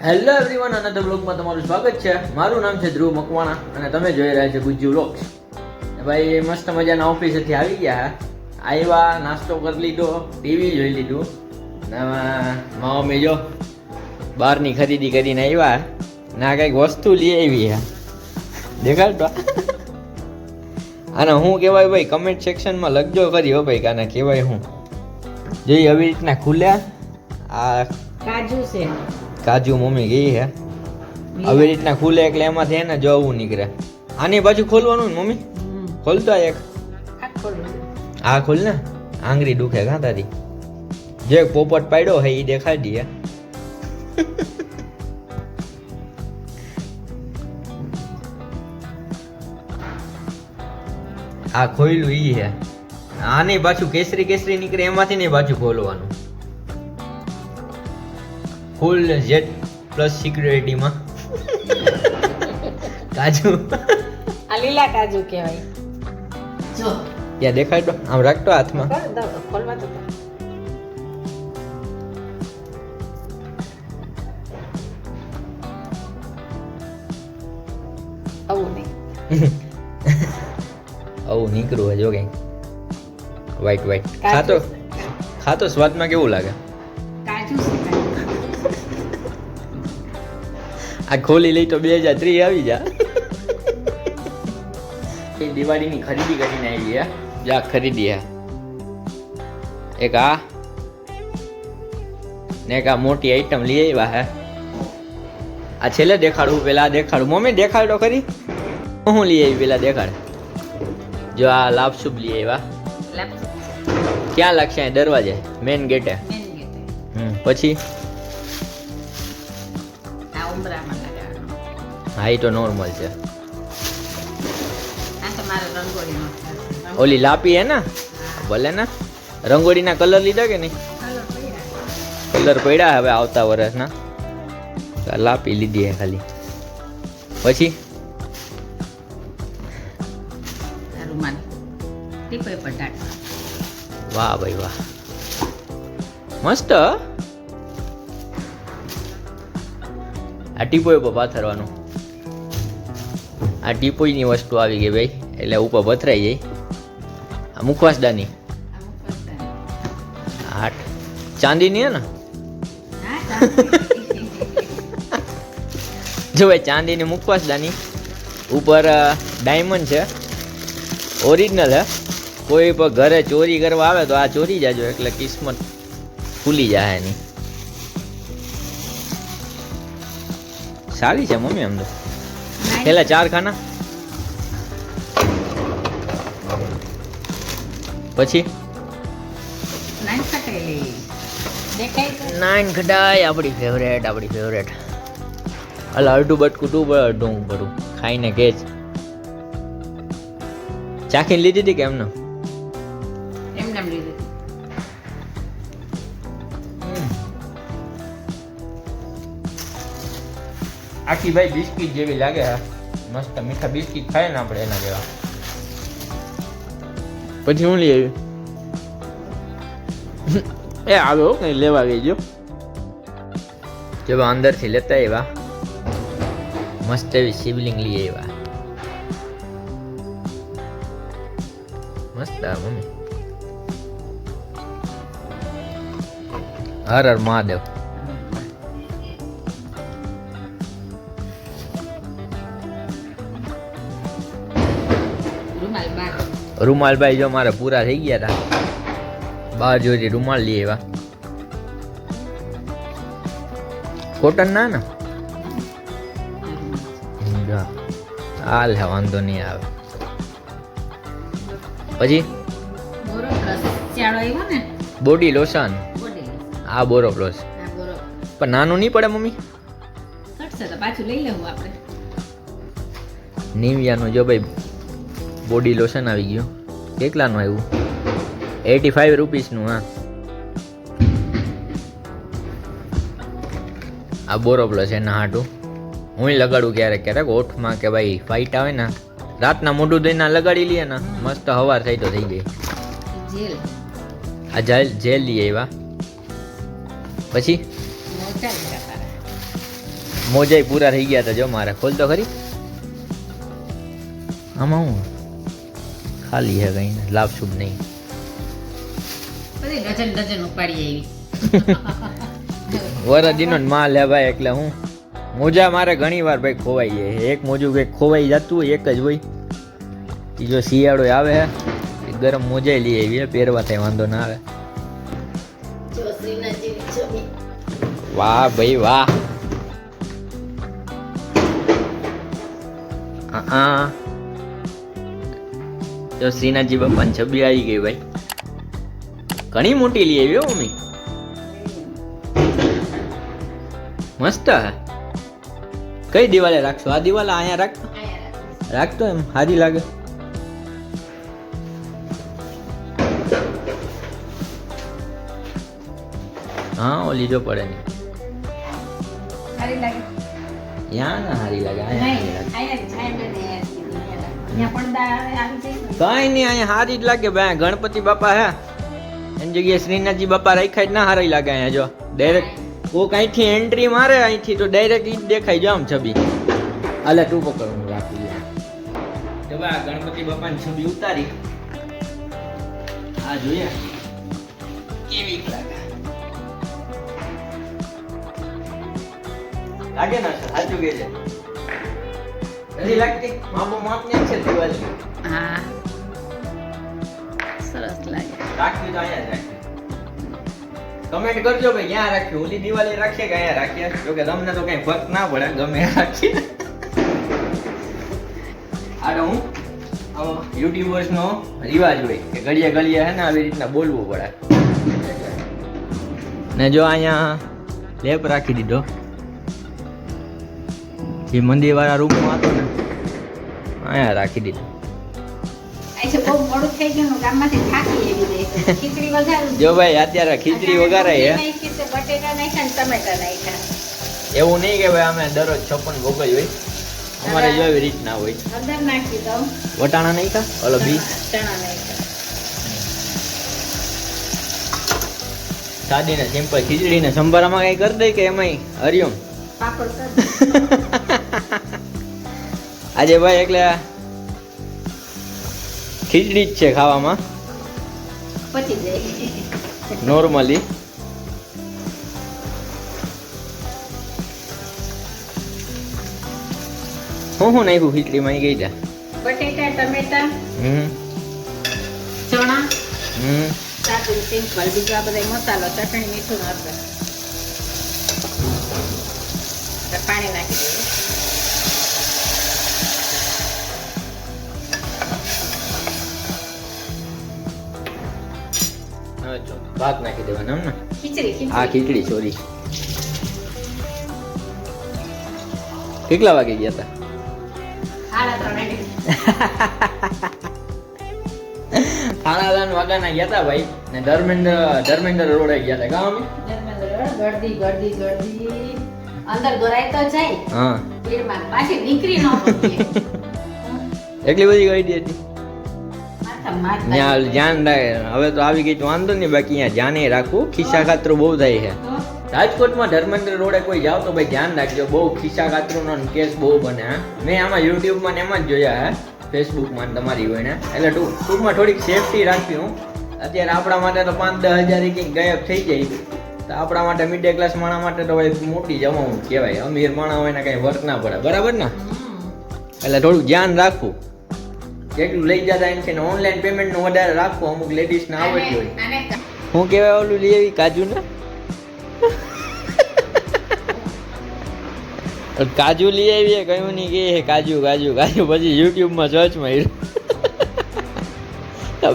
Hello everyone, another બ્લોગમાં તમારું સ્વાગત છે. મારું નામ છે ધ્રુવ મકવાણા અને તમે જોઈ રહ્યા છો ગુજ્જુ વ્લોગ્સ. ભાઈ મસ્ત મજાના ઓફિસેથી આવી ગયા. આવ્યા, નાસ્તો કરી લીધો, ટીવી જોઈ લીધું. મા મમ્મી જો બહારની ખરીદી કરીને આવ્યા ના કંઈક વસ્તુ લઈ આવી હે. દેખાડતો આને હું કહેવાય ભાઈ, કમેન્ટ સેક્શનમાં લખજો ખરી હો ભાઈ, કાને કહેવાય હું જોઈ આવી રીતના ખુલ્યા. આ કાજુ છે, કાજુ મમ્મી ગઈ હે આવી રીતના ખુલે એટલે એમાંથી એને જવું નીકળે. આની બાજુ ખોલવાનું ને મમ્મી, ખોલતો એક આ ખોલ ને, આંગળી દુખે કાં તારી? જે પોપટ પાડ્યો હે એ દેખાડી દે. આ ખોયલું ઈ હે. આની પાછું કેસરી કેસરી નીકળે એમાંથી નહીં પાછું ખોલવાનું. ફૂલ જેટ પ્લસ સિક્યુરિટીમાં કાજુ, આ લીલા કાજુ કહેવાય. જો ત્યાં દેખાડો, આમ રાખતો હાથમાં. ખોલવા તો આવું નહીં. આવું નીકળું હે જો કઈ વ્હાઈટ વ્હાઈટ. ખાતો સ્વાદમાં કેવું લાગે? કાજુ છે, આ ખોલી લઈ તો 2030 આવી જા. દિવાળીની ખરીદી કરીને આવી હે. જા ખરીદી હે એક આ ને એક આ મોટી આઈટમ લઈ આવ્યા હે. આ છેલ્લે દેખાડું, પેલા દેખાડું. મમ્મી દેખાડો ખરી હું લઈ આવી, પેલા દેખાડ. જો આ લાપસુપ લઈ આવ્યા. ક્યાં લાગશે? દરવાજે, મેન ગેટે. પછી આ ઉંબરામાં લગાવવાનો. હા, એ તો નોર્મલ છે. આ તો મારે રંગોળીનો છે. ઓલી લાપી હે ને, ભલે ને. રંગોળીના કલર લીધા કે નહીં? કલર પડ્યા હવે આવતા વર્ષના. લાપી લીધી હે ખાલી. પછી રૂમાલ ટીપોય પર ઢાંકવા. વાહ ભાઈ વાહ, મસ્ત. આ ટીપોય ઉપર પાથરવાનું. આ ટીપોયની વસ્તુ આવી ગઈ ભાઈ, એટલે ઉપર પથરાઈ જાય. આ મુખવાસદાની હાટ ચાંદીની હે ને. જો ભાઈ, ચાંદીની મુખવાસદાની ઉપર ડાયમંડ છે, ઓરિજિનલ હે. કોઈ પણ ઘરે ચોરી કરવા આવે તો આ ચોરી જાજો, એટલે કિસ્મત ખુલી જાય એની. સારી છે મમ્મી આમ તો. પેલા 4 ખાના, પછી 9 કટેલી દેખાય છે. 9 ખટાઈ આપણી ફેવરેટ. અલા અડધું બટકું તું પર અડધું હું ભરું. ખાઈને કેજ ચાખીને લીધી હતી કે એમને? એમને એમ લીધી. આખી ભાઈ બિસ્કિટ જેવી લાગે. મસ્ત મીઠા બિસ્કિટ ખાય ને આપણે એના જેવા. પછી હું લઈ આવી એ આવ્યો કઈ લેવા ગઈ જો. જો અંદરથી લેતા આવ્યા મસ્ત એવી શિવલિંગ લઈ આવ્યા. મસ્ત મમ્મી. હર હર મહાદેવ. રૂમાલ ભાઈ જો મારે પૂરા થઈ ગયા હતા. બહાર જોઈ રૂમાલ લઈ આવ્યા. કોટન ના ને હાલ હે, વાંધો નહીં આવે. પછી બોડી લોશન. આ બોરો પ્લસ પણ નાનું નહીં પડે મમ્મી? પાછું લઈ લેવું આપણે. નિવિયાનું જો ભાઈ બોડી લોશન આવી ગયું. કેટલાનું આવ્યું? 85 રૂપીસનું. હા, આ બોરો પ્લસ એના હાટું હું લગાડું ક્યારેક ઓઠમાં કે ભાઈ ફાઇટ આવે ને, રાતના મોઢું ધોઈને લગાડી લઈએ ને, મસ્ત હવાર થઈ તો થઈ જાય. આ જેલ લઈ આવ્યા. પછી મોજાઈ પૂરા થઈ ગયા હતા જો મારે. ખોલ તો ખરી. આમાં હું ખાલી હે કઈ લાભ શુભ નહીં. બધી ડઝન ઉપાડી આવી. વરદીનો જ માલ હે ભાઈ, એટલે હું મોજા મારે ઘણી વાર ભાઈ ખોવાઈ જાય. એક મોજું કંઈક ખોવાઈ જતું હોય, એક જ હોય. એ જો શિયાળો આવે હે ગરમ મોજાઈ લઈ આવી પહેરવા થાય વાંધો ના આવે. વાહ ભાઈ વાહ. હા જો શ્રીનાથજી બાપાની છબી આવી ગઈ ભાઈ. ઘણી મોટી લઈ આવી હો મમ્મી. મસ્ત હે. કઈ દિવાલે રાખશો? આ દિવાલે અહીંયા રાખતો રાખતો એમ સારી લાગે. હા ઓલી જો પડે ને સારી લાગે. યા ના સારી લાગે. નહીં, અહીંયા છાંયડે ને અહીંયા પડદા આવી જાય ને. કઈ નહીં અહીંયા સારી જ લાગે ભાઈ. ગણપતિ બાપા હે એની જગ્યાએ શ્રીનાથજી બાપા રાખ્યા જ ના સારી લાગે. અહીંયા જો ડાયરેક્ટ કોક અહીંથી એન્ટ્રી મારે અહીંથી તો ડાયરેક્ટ ઈ જ દેખાઈ જાય આમ છબી. અલે તું પકડ હું રાખી લે. તો ભાઈ ગણપતિ બાપાની છબી ઉતારી. આ જોઈએ કેવી લાગે. લાગે ના સાચું કે છે. નથી લાગતી? માપો માપની જ છે દિવાળી. હા સરસ લાગે. રાખવી તો અહીંયા જ રાખવી. કમેન્ટ કરજો ભાઈ ક્યાં રાખ્યું. ઓલી દિવાળી રાખીએ કે અહીંયા રાખીએ? જોકે તમને તો કઈ ફરક ના પડે, ગમે રાખીએ. આ તો હું યુટ્યુબર્સ નો રિવાજ હોય કે ઘડીએ ઘડીએ હે ને આવી રીતના બોલવું પડે. ને જો અહીંયા લેપ રાખી દીધો. જે મંદિર વાળા રૂમમાં હતો ને અહીંયા રાખી દીધો. આજે બહુ મોડું થઈ ગયું, ગામમાંથી થાકી એવી દે. ખીચડી વઘારું. જો ભાઈ અત્યારે ખીચડી વઘારાય હે. બટેટા નાખ્યા ને ટમેટા નાખ્યા. એવું નહીં કે ભાઈ અમે દરરોજ 56 ભોગ જ હોય. અમારે જો એવી રીતના હોય. અંદર નાખી દઉં. વટાણા નહીં ખા? ઓલો બી ચણા નાખ્યા. સાદી ને સિમ્પલ ખીચડી ને સંભારામાં કઈ કરી દે કે એમાંય હરિઓમ પાપડ કર. આજે ભાઈ એટલે ખીચડી જ છે ખાવામાં પચી જાય. નોર્મલી. હું નાખ્યું ખીચડીમાં ગઈ તા? બટેટા ટમેટા હમ ચણા હમ સાદું સિમ્પલ. બીજું આ બધા મસાલો ચટણી મીઠું નાખે. પાણી નાખી દઈએ. ભાત નાખી દેવાના એમ ને? ખીચડી આ ખીચડી સોરી. કેટલા વાગે ગયા હતા? 3:30 વાગ્યાના ગયા હતા ભાઈ. ને ધર્મેન્દ્ર રોડે ગયા હતા. ગામ ગળદી અંદર ગોરાઈ તો જાય. હા ભીડમાં પાછી નીકળી ન પડીએ. એટલી બધી ગઈ હતી માથા ત્યાં ધ્યાન રાખે. હવે તો આવી ગઈ તો વાંધો નહીં, બાકી અહીંયા ધ્યાને રાખવું. ખિસ્સા ખાતરો બહુ થાય છે રાજકોટમાં. ધર્મેન્દ્ર રોડે કોઈ જાવ તો ભાઈ ધ્યાન રાખજો. બહુ ખિસ્સા ખાતરોનો કેસ બહુ બને. મેં આમાં યુટ્યુબમાં ને એમાં જ જોયા હે, ફેસબુકમાં તમારી હોય ને. એટલે ટૂંકમાં થોડીક સેફટી રાખવી. હું અત્યારે આપણા માટે તો 5-10 હજાર કંઈક ગાયબ થઈ જાય તો આપણા માટે મિડલ ક્લાસ માણસ માટે તો ભાઈ મોટી જમાવટ કહેવાય. અમીર માણસ હોય ને કઈ વર્ક ના પડે, બરાબર ને? એટલે થોડુંક ધ્યાન રાખવું. જેટલું લઈ જતા એમ છે. ઓનલાઈન પેમેન્ટનું વધારે રાખવું. અમુક લેડીઝને આવડતી હોય. હું કહેવાય ઓલું લઈ આવી કાજુ ને કાજુ લઈ આવીએ કયું નહીં કે કાજુ કાજુ કાજુ. પછી યુટ્યુબમાં સર્ચ માર્યું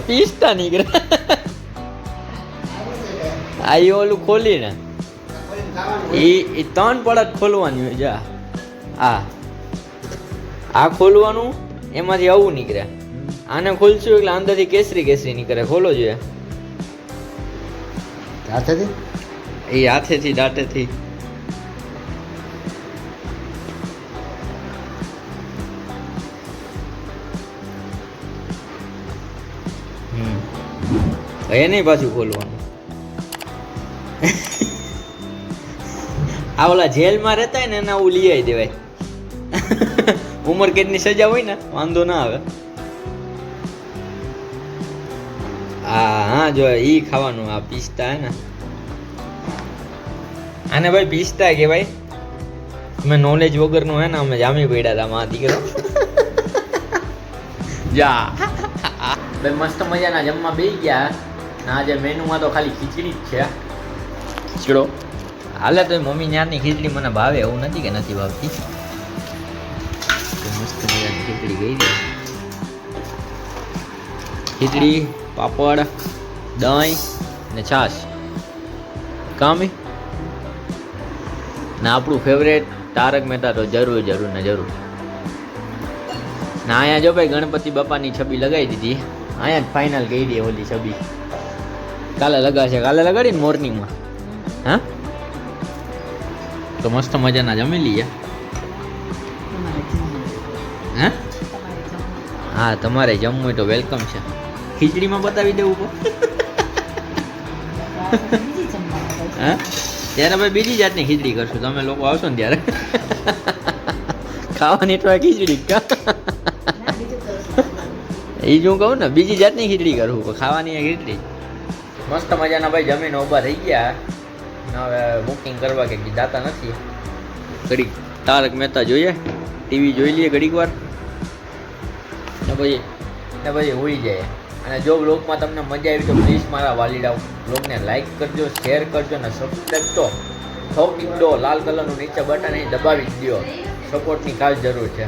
પિસ્તા નીકળ્યા. આ ઈ ઓલું ખોલી ને એ 3 પડત ખોલવાની હોય. જા આ ખોલવાનું, એમાંથી આવું નીકળે. આને ખોલશું એટલે અંદરથી કેસરી કેસરી નીકળે. ખોલો જોઈએ હાથેથી. એ હાથેથી દાંતેથી. એ નહીં પાછું ખોલવાનું. આ ઓલા જેલમાં રહેતા હોય ને એના હું લઈ આવી દેવાય. ઉંમર કેદની સજા હોય ને વાંધો ના આવે. હા જો ઈ ખાવાનું આ પિસ્તા હે ને આને ભાઈ પિસ્તા કહેવાય. અમે નોલેજ વગરનું હે ને અમે જામી પડ્યા હતા માં દીકરો. જા ભાઈ મસ્ત મજાના જમવા બેસી ગયા. ના આજે મેનુમાં તો ખાલી ખીચડી જ છે. ખીચડો હાલે તો મમ્મી ન્યાની ખીચડી મને ભાવે એવું નથી કે નથી ભાવતી. તો મસ્ત મજાની ખીચડી ગઈ છે. ખીચડી પાપડ દહીં ને છાશ કામી ને આપણું ફેવરેટ તારક મહેતા તો જરૂર જરૂર ને જરૂર. ના અહીંયા જો ભાઈ ગણપતિ બાપાની છબી લગાવી દીધી. અહીંયા જ ફાઇનલ કહી દે ઓલી છબી. કાલે લગાવશે કાલે લગાડી ને મોર્નિંગમાં. હા તો મસ્ત મજાના જમી લઈએ. હા હા તમારે જમવું હોય તો વેલકમ છે. ખીચડીમાં બતાવી દેવું પડે. હા ત્યારે ભાઈ બીજી જાતની ખીચડી કરશું. તમે લોકો આવશો ને ત્યારે ખાવાની તો ખીચડી કા એ જ હું કહું ને બીજી જાતની ખીચડી કરું પણ ખાવાની ખીચડી. મસ્ત મજાના ભાઈ જમીને ઊભા થઈ ગયા. હવે બુકિંગ કરવા કે જાતા નથી. ઘડીક તારક મહેતા જોઈએ ટીવી જોઈ લઈએ ઘડીક વાર ને પછી હોઈ જાય. અને જો બ્લોગમાં તમને મજા આવી તો પ્લીઝ મારા વાલીડા બ્લોગને લાઈક કરજો શેર કરજો અને સબસ્ક્રાઈબ તો ઠોકી દો. લાલ કલરનું નીચે બટન અહીં દબાવી જ દો. સપોર્ટની ખાસ જરૂર છે.